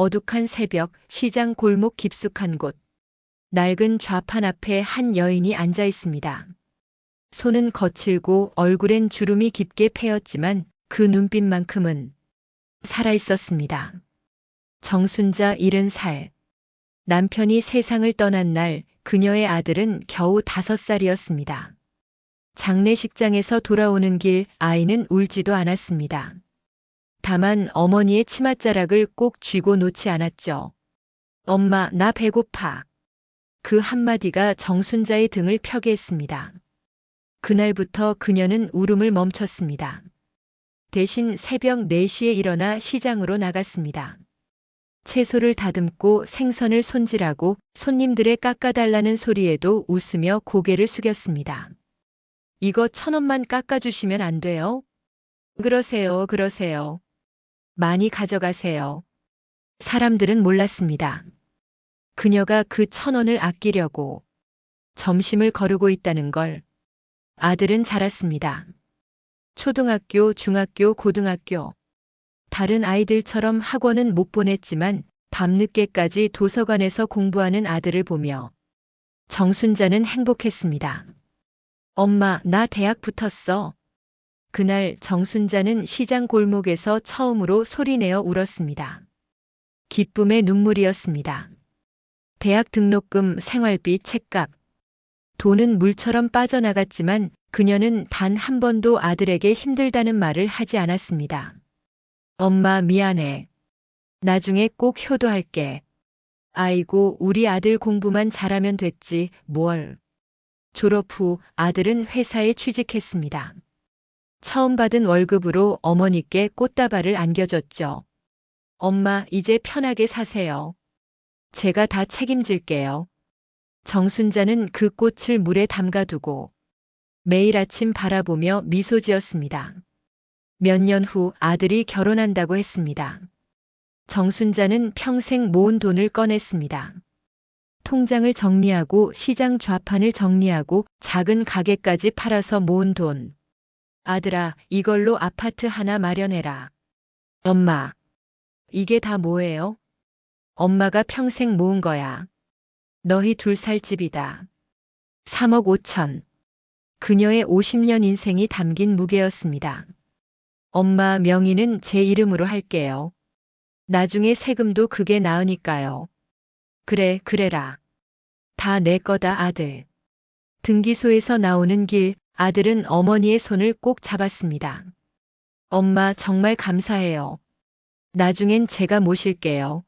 어둑한 새벽, 시장 골목 깊숙한 곳. 낡은 좌판 앞에 한 여인이 앉아 있습니다. 손은 거칠고 얼굴엔 주름이 깊게 패였지만 그 눈빛만큼은 살아 있었습니다. 정순자 70살. 남편이 세상을 떠난 날 그녀의 아들은 겨우 5살이었습니다. 장례식장에서 돌아오는 길 아이는 울지도 않았습니다. 다만 어머니의 치맛자락을 꼭 쥐고 놓지 않았죠. 엄마, 나 배고파. 그 한마디가 정순자의 등을 펴게 했습니다. 그날부터 그녀는 울음을 멈췄습니다. 대신 새벽 4시에 일어나 시장으로 나갔습니다. 채소를 다듬고 생선을 손질하고 손님들의 깎아달라는 소리에도 웃으며 고개를 숙였습니다. 이거 1,000원만 깎아주시면 안 돼요? 그러세요. 많이 가져가세요. 사람들은 몰랐습니다. 그녀가 그 1,000원을 아끼려고 점심을 거르고 있다는 걸. 아들은 자랐습니다. 초등학교, 중학교, 고등학교. 다른 아이들처럼 학원은 못 보냈지만 밤늦게까지 도서관에서 공부하는 아들을 보며 정순자는 행복했습니다. 엄마, 나 대학 붙었어. 그날 정순자는 시장 골목에서 처음으로 소리내어 울었습니다. 기쁨의 눈물이었습니다. 대학 등록금, 생활비, 책값. 돈은 물처럼 빠져나갔지만 그녀는 단 한 번도 아들에게 힘들다는 말을 하지 않았습니다. 엄마, 미안해. 나중에 꼭 효도할게. 아이고, 우리 아들 공부만 잘하면 됐지, 뭘. 졸업 후 아들은 회사에 취직했습니다. 처음 받은 월급으로 어머니께 꽃다발을 안겨줬죠. 엄마, 이제 편하게 사세요. 제가 다 책임질게요. 정순자는 그 꽃을 물에 담가두고 매일 아침 바라보며 미소 지었습니다. 몇 년 후 아들이 결혼한다고 했습니다. 정순자는 평생 모은 돈을 꺼냈습니다. 통장을 정리하고 시장 좌판을 정리하고 작은 가게까지 팔아서 모은 돈. 아들아, 이걸로 아파트 하나 마련해라. 엄마, 이게 다 뭐예요? 엄마가 평생 모은 거야. 너희 둘 살 집이다. 3억 5천. 그녀의 50년 인생이 담긴 무게였습니다. 엄마, 명의는 제 이름으로 할게요. 나중에 세금도 그게 나으니까요. 그래, 그래라. 다 내 거다, 아들. 등기소에서 나오는 길, 아들은 어머니의 손을 꼭 잡았습니다. 엄마, 정말 감사해요. 나중엔 제가 모실게요.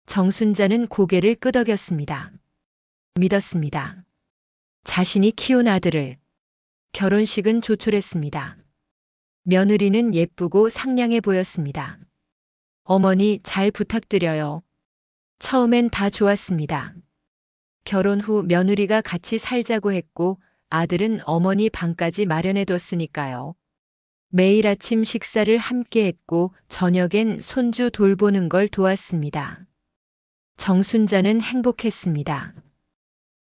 정순자는 고개를 끄덕였습니다. 믿었습니다. 자신이 키운 아들을. 결혼식은 조촐했습니다. 며느리는 예쁘고 상냥해 보였습니다. 어머니, 잘 부탁드려요. 처음엔 다 좋았습니다. 결혼 후 며느리가 같이 살자고 했고 아들은 어머니 방까지 마련해뒀으니까요. 매일 아침 식사를 함께 했고 저녁엔 손주 돌보는 걸 도왔습니다. 정순자는 행복했습니다.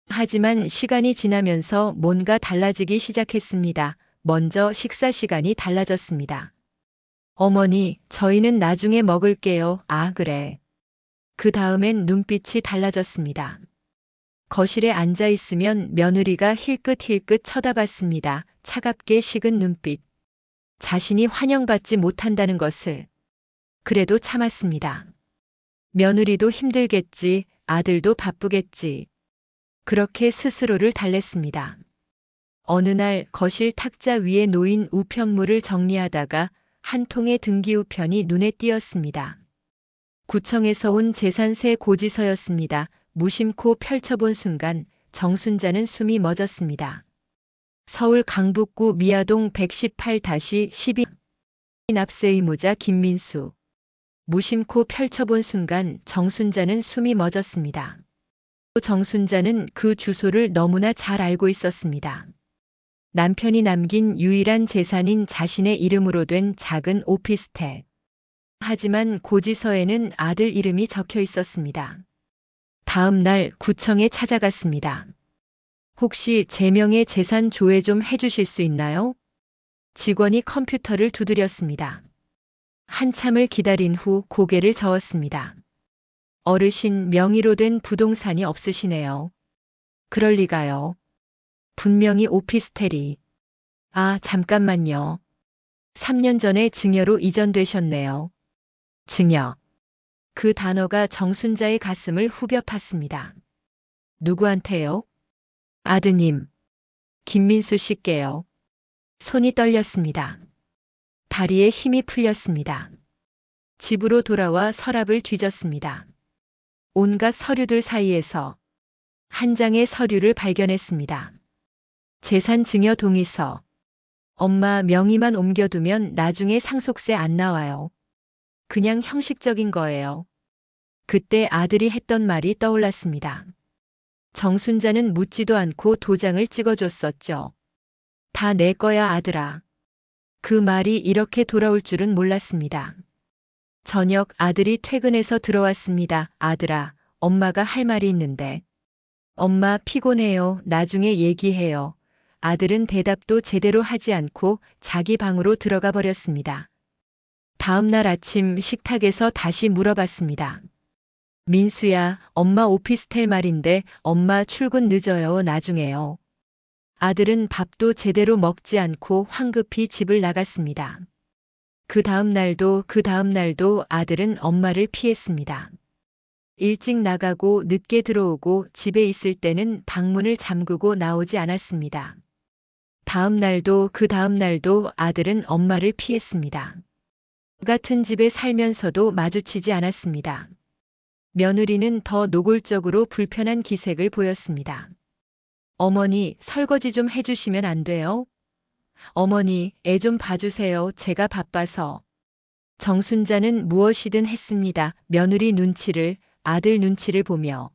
하지만 시간이 지나면서 뭔가 달라지기 시작했습니다. 먼저 식사 시간이 달라졌습니다. 어머니, 저희는 나중에 먹을게요. 아, 그래. 그 다음엔 눈빛이 달라졌습니다. 거실에 앉아 있으면 며느리가 힐끗힐끗 쳐다봤습니다. 차갑게 식은 눈빛. 자신이 환영받지 못한다는 것을. 그래도 참았습니다. 며느리도 힘들겠지, 아들도 바쁘겠지. 그렇게 스스로를 달랬습니다. 어느 날 거실 탁자 위에 놓인 우편물을 정리하다가 한 통의 등기우편이 눈에 띄었습니다. 구청에서 온 재산세 고지서였습니다. 무심코 펼쳐본 순간 정순자는 숨이 멎었습니다. 서울 강북구 미아동 118-12 납세의무자 김민수. 무심코 펼쳐본 순간 정순자는 숨이 멎었습니다. 정순자는 그 주소를 너무나 잘 알고 있었습니다. 남편이 남긴 유일한 재산인 자신의 이름으로 된 작은 오피스텔. 하지만 고지서에는 아들 이름이 적혀 있었습니다. 다음 날 구청에 찾아갔습니다. 혹시 제 명의 재산 조회 좀 해주실 수 있나요? 직원이 컴퓨터를 두드렸습니다. 한참을 기다린 후 고개를 저었습니다. 어르신 명의로 된 부동산이 없으시네요. 그럴 리가요. 분명히 오피스텔이. 아, 잠깐만요. 3년 전에 증여로 이전되셨네요. 증여. 그 단어가 정순자의 가슴을 후벼 팠습니다. 누구한테요? 아드님. 김민수 씨께요. 손이 떨렸습니다. 다리에 힘이 풀렸습니다. 집으로 돌아와 서랍을 뒤졌습니다. 온갖 서류들 사이에서 한 장의 서류를 발견했습니다. 재산 증여 동의서. 엄마 명의만 옮겨두면 나중에 상속세 안 나와요. 그냥 형식적인 거예요. 그때 아들이 했던 말이 떠올랐습니다. 정순자는 묻지도 않고 도장을 찍어줬었죠. 다 내 거야, 아들아. 그 말이 이렇게 돌아올 줄은 몰랐습니다. 저녁 아들이 퇴근해서 들어왔습니다. 아들아, 엄마가 할 말이 있는데. 엄마 피곤해요. 나중에 얘기해요. 아들은 대답도 제대로 하지 않고 자기 방으로 들어가 버렸습니다. 다음 날 아침 식탁에서 다시 물어봤습니다. 민수야, 엄마 오피스텔 말인데 엄마 출근 늦어요. 나중에요. 아들은 밥도 제대로 먹지 않고 황급히 집을 나갔습니다. 그 다음 날도 아들은 엄마를 피했습니다. 일찍 나가고 늦게 들어오고 집에 있을 때는 방문을 잠그고 나오지 않았습니다. 그 다음 날도 아들은 엄마를 피했습니다. 같은 집에 살면서도 마주치지 않았습니다. 며느리는 더 노골적으로 불편한 기색을 보였습니다. 어머니, 설거지 좀 해주시면 안 돼요? 어머니, 애 좀 봐주세요. 제가 바빠서. 정순자는 무엇이든 했습니다. 며느리 눈치를, 아들 눈치를 보며.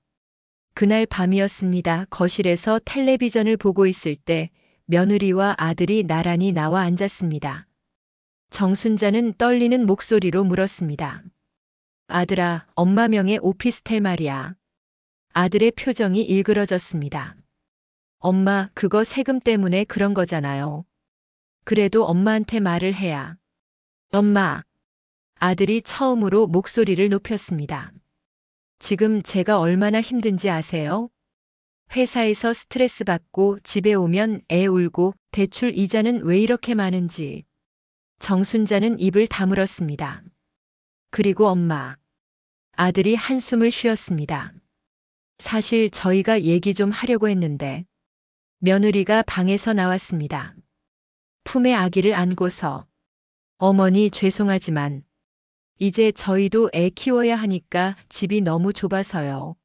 그날 밤이었습니다. 거실에서 텔레비전을 보고 있을 때 며느리와 아들이 나란히 나와 앉았습니다. 정순자는 떨리는 목소리로 물었습니다. 아들아, 엄마 명의 오피스텔 말이야. 아들의 표정이 일그러졌습니다. 엄마, 그거 세금 때문에 그런 거잖아요. 그래도 엄마한테 말을 해야. 엄마. 아들이 처음으로 목소리를 높였습니다. 지금 제가 얼마나 힘든지 아세요? 회사에서 스트레스 받고 집에 오면 애 울고 대출 이자는 왜 이렇게 많은지. 정순자는 입을 다물었습니다. 그리고 엄마. 아들이 한숨을 쉬었습니다. 사실 저희가 얘기 좀 하려고 했는데. 며느리가 방에서 나왔습니다. 품에 아기를 안고서. 어머니 죄송하지만 이제 저희도 애 키워야 하니까 집이 너무 좁아서요.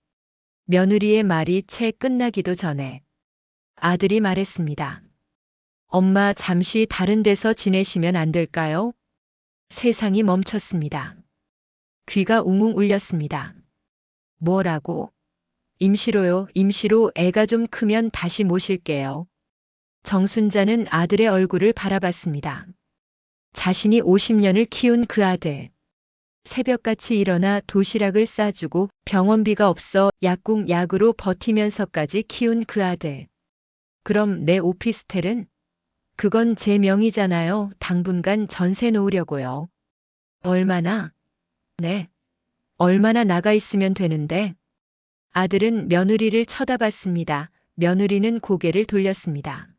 며느리의 말이 채 끝나기도 전에 아들이 말했습니다. 엄마 잠시 다른 데서 지내시면 안 될까요? 세상이 멈췄습니다. 귀가 웅웅 울렸습니다. 뭐라고? 임시로요. 임시로 애가 좀 크면 다시 모실게요. 정순자는 아들의 얼굴을 바라봤습니다. 자신이 50년을 키운 그 아들. 새벽같이 일어나 도시락을 싸주고 병원비가 없어 약국 약으로 버티면서까지 키운 그 아들. 그럼 내 오피스텔은? 그건 제 명의잖아요. 당분간 전세 놓으려고요. 얼마나? 네. 얼마나 나가 있으면 되는데? 아들은 며느리를 쳐다봤습니다. 며느리는 고개를 돌렸습니다.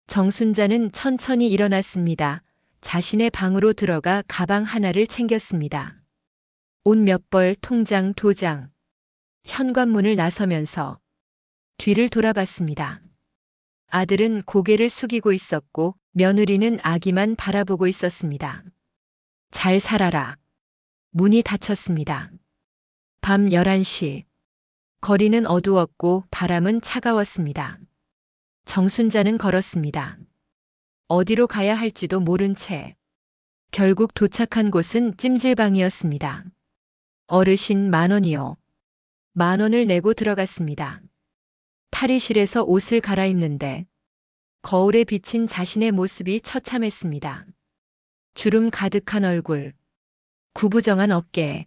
정순자는 천천히 일어났습니다. 자신의 방으로 들어가 가방 하나를 챙겼습니다. 옷 몇 벌, 통장, 도장. 현관문을 나서면서 뒤를 돌아봤습니다. 아들은 고개를 숙이고 있었고 며느리는 아기만 바라보고 있었습니다. 잘 살아라. 문이 닫혔습니다. 밤 11시. 거리는 어두웠고 바람은 차가웠습니다. 정순자는 걸었습니다. 어디로 가야 할지도 모른 채. 결국 도착한 곳은 찜질방이었습니다. 어르신 10,000원이요. 10,000원을 내고 들어갔습니다. 탈의실에서 옷을 갈아입는데 거울에 비친 자신의 모습이 처참했습니다. 주름 가득한 얼굴, 구부정한 어깨,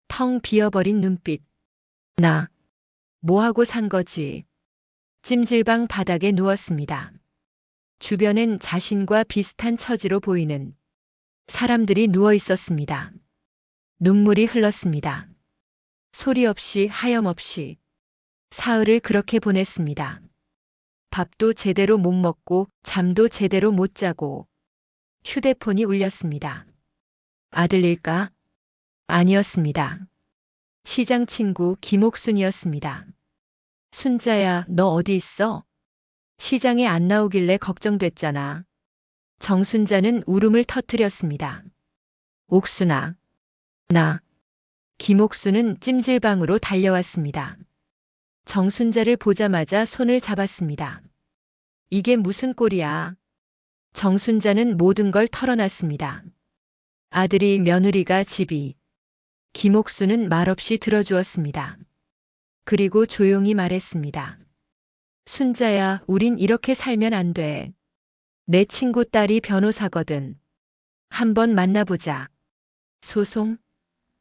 텅 비어버린 눈빛. 나, 뭐하고 산 거지? 찜질방 바닥에 누웠습니다. 주변엔 자신과 비슷한 처지로 보이는 사람들이 누워 있었습니다. 눈물이 흘렀습니다. 소리 없이 하염없이 사흘을 그렇게 보냈습니다. 밥도 제대로 못 먹고 잠도 제대로 못 자고 휴대폰이 울렸습니다. 아들일까? 아니었습니다. 시장 친구 김옥순이었습니다. 순자야, 너 어디 있어? 시장에 안 나오길래 걱정됐잖아. 정순자는 울음을 터뜨렸습니다. 옥순아, 나. 김옥순은 찜질방으로 달려왔습니다. 정순자를 보자마자 손을 잡았습니다. 이게 무슨 꼴이야? 정순자는 모든 걸 털어놨습니다. 아들이 며느리가 집이. 김옥순은 말없이 들어주었습니다. 그리고 조용히 말했습니다. 순자야, 우린 이렇게 살면 안 돼. 내 친구 딸이 변호사거든. 한번 만나보자. 소송?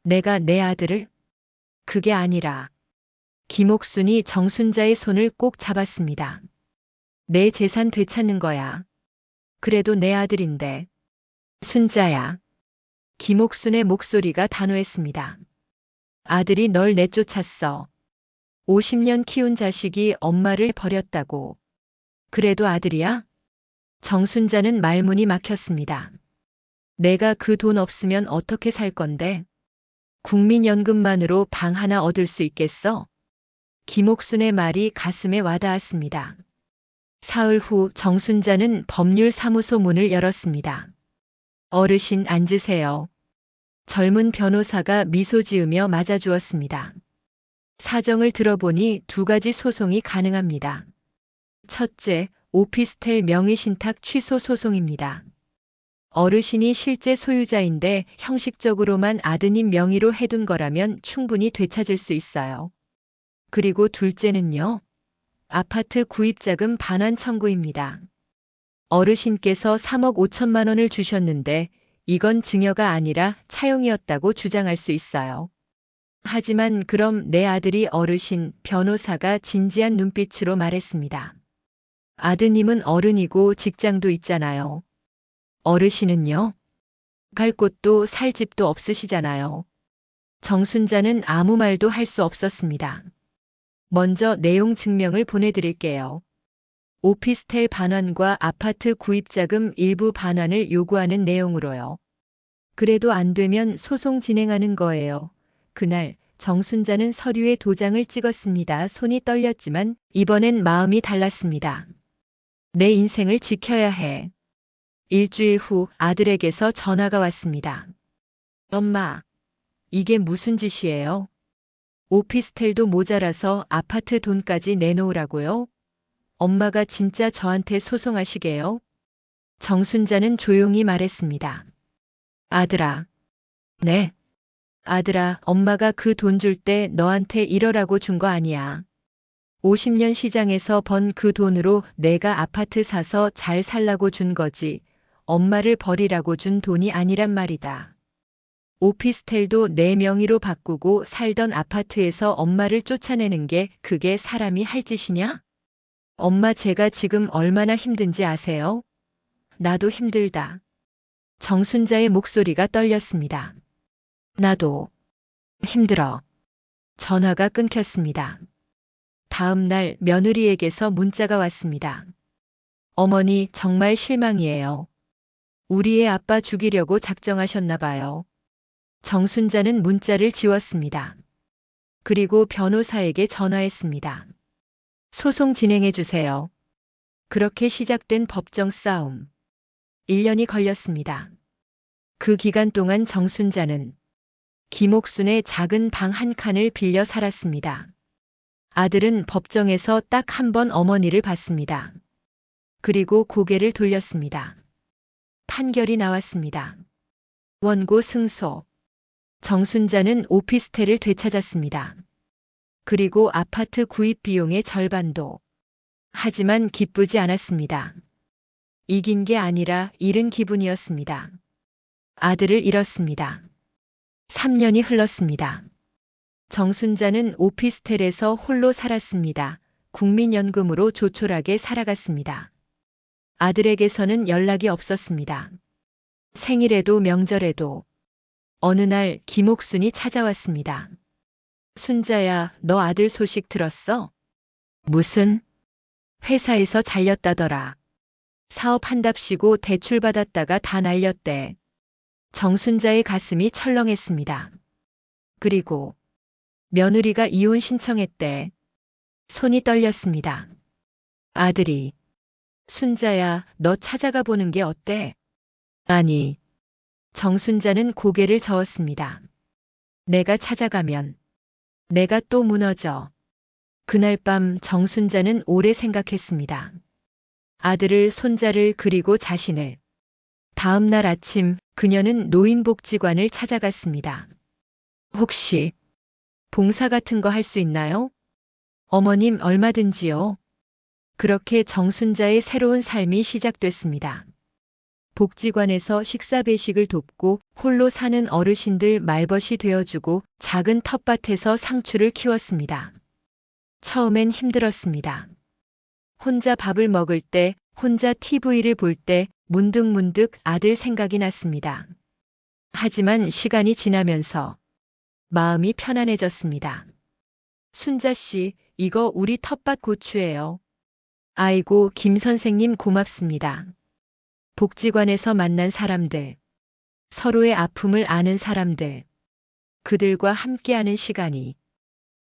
내가 내 아들을? 그게 아니라. 김옥순이 정순자의 손을 꼭 잡았습니다. 내 재산 되찾는 거야. 그래도 내 아들인데. 순자야. 김옥순의 목소리가 단호했습니다. 아들이 널 내쫓았어. 50년 키운 자식이 엄마를 버렸다고. 그래도 아들이야? 정순자는 말문이 막혔습니다. 내가 그 돈 없으면 어떻게 살 건데? 국민연금만으로 방 하나 얻을 수 있겠어? 김옥순의 말이 가슴에 와닿았습니다. 사흘 후 정순자는 법률사무소 문을 열었습니다. 어르신 앉으세요. 젊은 변호사가 미소 지으며 맞아주었습니다. 사정을 들어보니 두 가지 소송이 가능합니다. 첫째, 오피스텔 명의신탁 취소 소송입니다. 어르신이 실제 소유자인데 형식적으로만 아드님 명의로 해둔 거라면 충분히 되찾을 수 있어요. 그리고 둘째는요. 아파트 구입자금 반환 청구입니다. 어르신께서 3억 5천만 원을 주셨는데 이건 증여가 아니라 차용이었다고 주장할 수 있어요. 하지만 그럼 내 아들이 어르신 변호사가 진지한 눈빛으로 말했습니다. 아드님은 어른이고 직장도 있잖아요. 어르신은요? 갈 곳도 살 집도 없으시잖아요. 정순자는 아무 말도 할 수 없었습니다. 먼저 내용 증명을 보내드릴게요. 오피스텔 반환과 아파트 구입자금 일부 반환을 요구하는 내용으로요. 그래도 안 되면 소송 진행하는 거예요. 그날 정순자는 서류에 도장을 찍었습니다. 손이 떨렸지만 이번엔 마음이 달랐습니다. 내 인생을 지켜야 해. 일주일 후 아들에게서 전화가 왔습니다. 엄마, 이게 무슨 짓이에요? 오피스텔도 모자라서 아파트 돈까지 내놓으라고요? 엄마가 진짜 저한테 소송하시게요? 정순자는 조용히 말했습니다. 아들아. 네. 아들아, 엄마가 그 돈 줄 때 너한테 이러라고 준 거 아니야. 50년 시장에서 번 그 돈으로 내가 아파트 사서 잘 살라고 준 거지. 엄마를 버리라고 준 돈이 아니란 말이다. 오피스텔도 내 명의로 바꾸고 살던 아파트에서 엄마를 쫓아내는 게 그게 사람이 할 짓이냐? 엄마 제가 지금 얼마나 힘든지 아세요? 나도 힘들다. 정순자의 목소리가 떨렸습니다. 나도 힘들어. 전화가 끊겼습니다. 다음 날 며느리에게서 문자가 왔습니다. 어머니 정말 실망이에요. 우리의 아빠 죽이려고 작정하셨나 봐요. 정순자는 문자를 지웠습니다. 그리고 변호사에게 전화했습니다. 소송 진행해 주세요. 그렇게 시작된 법정 싸움. 1년이 걸렸습니다. 그 기간 동안 정순자는 김옥순의 작은 방 한 칸을 빌려 살았습니다. 아들은 법정에서 딱 한 번 어머니를 봤습니다. 그리고 고개를 돌렸습니다. 판결이 나왔습니다. 원고 승소. 정순자는 오피스텔을 되찾았습니다. 그리고 아파트 구입 비용의 절반도. 하지만 기쁘지 않았습니다. 이긴 게 아니라 잃은 기분이었습니다. 아들을 잃었습니다. 3년이 흘렀습니다. 정순자는 오피스텔에서 홀로 살았습니다. 국민연금으로 조촐하게 살아갔습니다. 아들에게서는 연락이 없었습니다. 생일에도 명절에도. 어느 날 김옥순이 찾아왔습니다. 순자야, 너 아들 소식 들었어? 무슨? 회사에서 잘렸다더라. 사업한답시고 대출받았다가 다 날렸대. 정순자의 가슴이 철렁했습니다. 그리고 며느리가 이혼 신청했대. 손이 떨렸습니다. 아들이, 순자야, 너 찾아가 보는 게 어때? 아니, 정순자는 고개를 저었습니다. 내가 찾아가면 내가 또 무너져. 그날 밤 정순자는 오래 생각했습니다. 아들을, 손자를, 그리고 자신을. 다음 날 아침 그녀는 노인복지관을 찾아갔습니다. 혹시 봉사 같은 거 할 수 있나요? 어머님, 얼마든지요. 그렇게 정순자의 새로운 삶이 시작됐습니다. 복지관에서 식사 배식을 돕고 홀로 사는 어르신들 말벗이 되어주고 작은 텃밭에서 상추를 키웠습니다. 처음엔 힘들었습니다. 혼자 밥을 먹을 때, 혼자 TV를 볼 때 문득문득 아들 생각이 났습니다. 하지만 시간이 지나면서 마음이 편안해졌습니다. 순자 씨, 이거 우리 텃밭 고추예요. 아이고, 김 선생님 고맙습니다. 복지관에서 만난 사람들, 서로의 아픔을 아는 사람들, 그들과 함께하는 시간이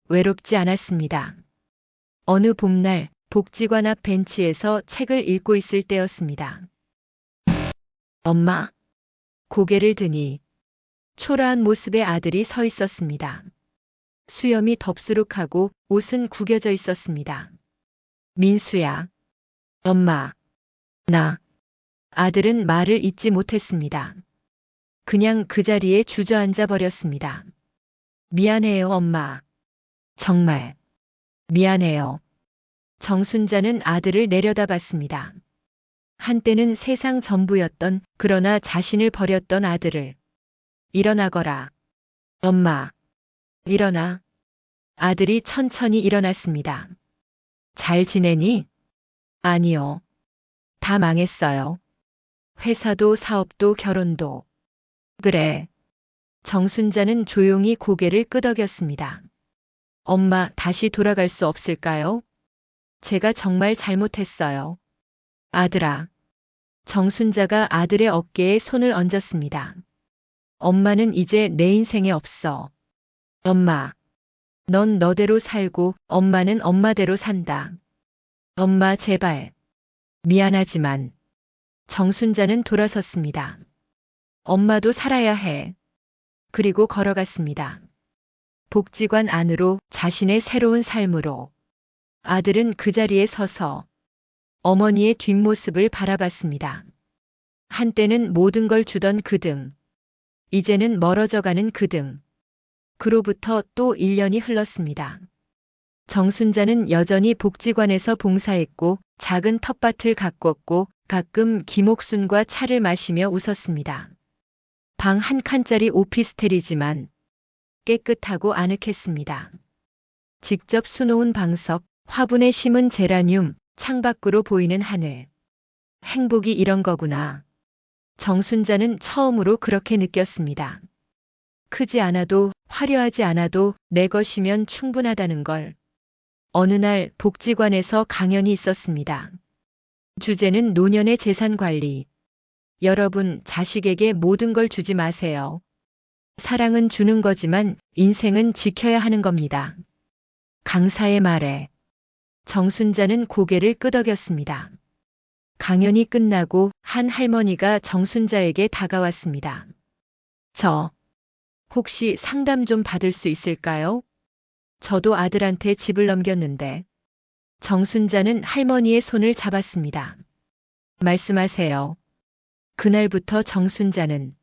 외롭지 않았습니다. 어느 봄날 복지관 앞 벤치에서 책을 읽고 있을 때였습니다. 엄마, 고개를 드니 초라한 모습의 아들이 서 있었습니다. 수염이 덥수룩하고 옷은 구겨져 있었습니다. 민수야. 엄마. 나. 아들은 말을 잇지 못했습니다. 그냥 그 자리에 주저앉아 버렸습니다. 미안해요, 엄마. 정말 미안해요. 정순자는 아들을 내려다봤습니다. 한때는 세상 전부였던, 그러나 자신을 버렸던 아들을. 일어나거라. 엄마. 일어나. 아들이 천천히 일어났습니다. 잘 지내니? 아니요. 다 망했어요. 회사도 사업도 결혼도. 그래. 정순자는 조용히 고개를 끄덕였습니다. 엄마, 다시 돌아갈 수 없을까요? 제가 정말 잘못했어요. 아들아. 정순자가 아들의 어깨에 손을 얹었습니다. 엄마는 이제 내 인생에 없어. 엄마. 넌 너대로 살고 엄마는 엄마대로 산다. 엄마, 제발. 미안하지만. 정순자는 돌아섰습니다. 엄마도 살아야 해. 그리고 걸어갔습니다. 복지관 안으로, 자신의 새로운 삶으로. 아들은 그 자리에 서서 어머니의 뒷모습을 바라봤습니다. 한때는 모든 걸 주던 그 등. 이제는 멀어져가는 그 등. 그로부터 또 1년이 흘렀습니다. 정순자는 여전히 복지관에서 봉사했고 작은 텃밭을 가꿨고 가끔 김옥순과 차를 마시며 웃었습니다. 방 한 칸짜리 오피스텔이지만 깨끗하고 아늑했습니다. 직접 수놓은 방석, 화분에 심은 제라늄, 창밖으로 보이는 하늘. 행복이 이런 거구나. 정순자는 처음으로 그렇게 느꼈습니다. 크지 않아도, 화려하지 않아도 내 것이면 충분하다는 걸. 어느 날 복지관에서 강연이 있었습니다. 주제는 노년의 재산 관리. 여러분, 자식에게 모든 걸 주지 마세요. 사랑은 주는 거지만 인생은 지켜야 하는 겁니다. 강사의 말에 정순자는 고개를 끄덕였습니다. 강연이 끝나고 한 할머니가 정순자에게 다가왔습니다. 혹시 상담 좀 받을 수 있을까요? 저도 아들한테 집을 넘겼는데. 정순자는 할머니의 손을 잡았습니다. 말씀하세요. 그날부터 정순자는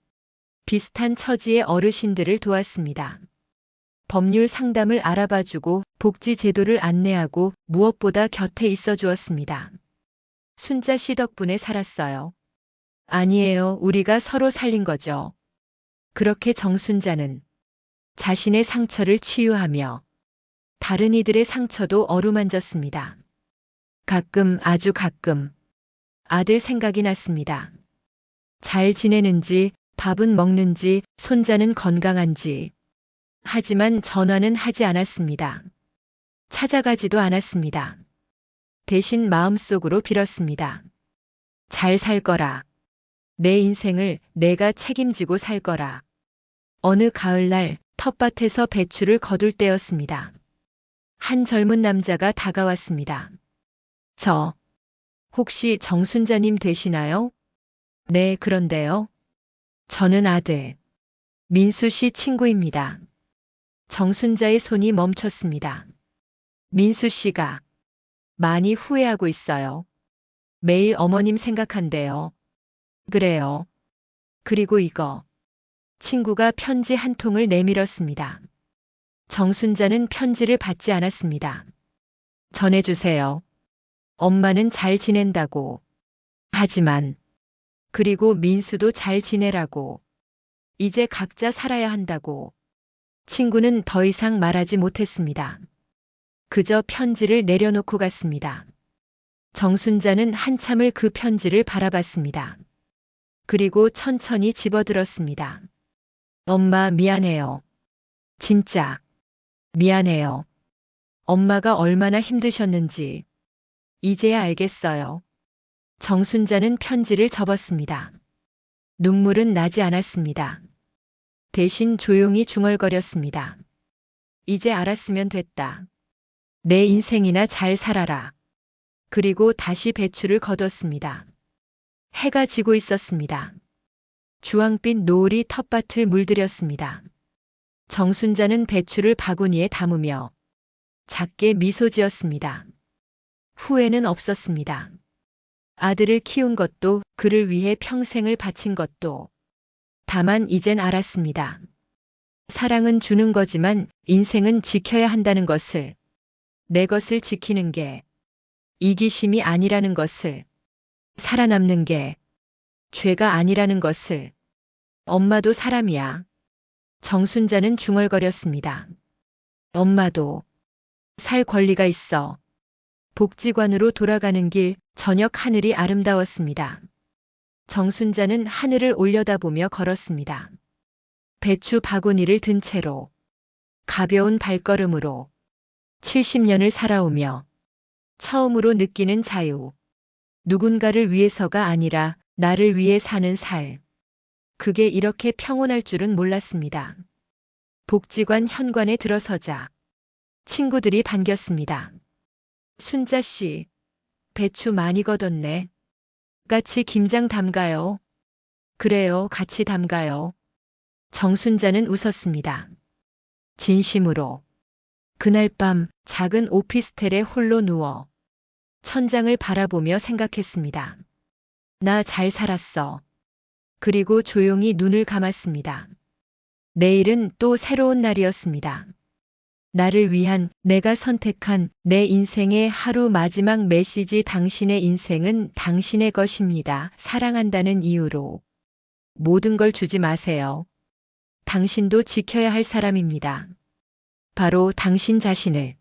비슷한 처지의 어르신들을 도왔습니다. 법률 상담을 알아봐주고 복지 제도를 안내하고 무엇보다 곁에 있어 주었습니다. 순자 씨 덕분에 살았어요. 아니에요, 우리가 서로 살린 거죠. 그렇게 정순자는 자신의 상처를 치유하며 다른 이들의 상처도 어루만졌습니다. 가끔, 아주 가끔 아들 생각이 났습니다. 잘 지내는지, 밥은 먹는지, 손자는 건강한지. 하지만 전화는 하지 않았습니다. 찾아가지도 않았습니다. 대신 마음속으로 빌었습니다. 잘 살 거라. 내 인생을 내가 책임지고 살 거라. 어느 가을날 텃밭에서 배추를 거둘 때였습니다. 한 젊은 남자가 다가왔습니다. 저, 혹시 정순자님 되시나요? 네, 그런데요. 저는 아들, 민수 씨 친구입니다. 정순자의 손이 멈췄습니다. 민수 씨가 많이 후회하고 있어요. 매일 어머님 생각한대요. 그래요. 그리고 이거. 친구가 편지 한 통을 내밀었습니다. 정순자는 편지를 받지 않았습니다. 전해주세요. 엄마는 잘 지낸다고. 하지만, 그리고 민수도 잘 지내라고. 이제 각자 살아야 한다고. 친구는 더 이상 말하지 못했습니다. 그저 편지를 내려놓고 갔습니다. 정순자는 한참을 그 편지를 바라봤습니다. 그리고 천천히 집어들었습니다. 엄마 미안해요. 진짜 미안해요. 엄마가 얼마나 힘드셨는지 이제야 알겠어요. 정순자는 편지를 접었습니다. 눈물은 나지 않았습니다. 대신 조용히 중얼거렸습니다. 이제 알았으면 됐다. 내 인생이나 잘 살아라. 그리고 다시 배추를 거뒀습니다. 해가 지고 있었습니다. 주황빛 노을이 텃밭을 물들였습니다. 정순자는 배추를 바구니에 담으며 작게 미소 지었습니다. 후회는 없었습니다. 아들을 키운 것도 그를 위해 평생을 바친 것도. 다만 이젠 알았습니다. 사랑은 주는 거지만 인생은 지켜야 한다는 것을. 내 것을 지키는 게 이기심이 아니라는 것을. 살아남는 게 죄가 아니라는 것을. 엄마도 사람이야. 정순자는 중얼거렸습니다. 엄마도 살 권리가 있어. 복지관으로 돌아가는 길 저녁 하늘이 아름다웠습니다. 정순자는 하늘을 올려다보며 걸었습니다. 배추 바구니를 든 채로 가벼운 발걸음으로 70년을 살아오며 처음으로 느끼는 자유. 누군가를 위해서가 아니라 나를 위해 사는 살. 그게 이렇게 평온할 줄은 몰랐습니다. 복지관 현관에 들어서자 친구들이 반겼습니다. 순자 씨, 배추 많이 거뒀네. 같이 김장 담가요. 그래요, 같이 담가요. 정순자는 웃었습니다. 진심으로. 그날 밤 작은 오피스텔에 홀로 누워 천장을 바라보며 생각했습니다. 나 잘 살았어. 그리고 조용히 눈을 감았습니다. 내일은 또 새로운 날이었습니다. 나를 위한, 내가 선택한 내 인생의 하루 마지막 메시지. 당신의 인생은 당신의 것입니다. 사랑한다는 이유로 모든 걸 주지 마세요. 당신도 지켜야 할 사람입니다. 바로 당신 자신을.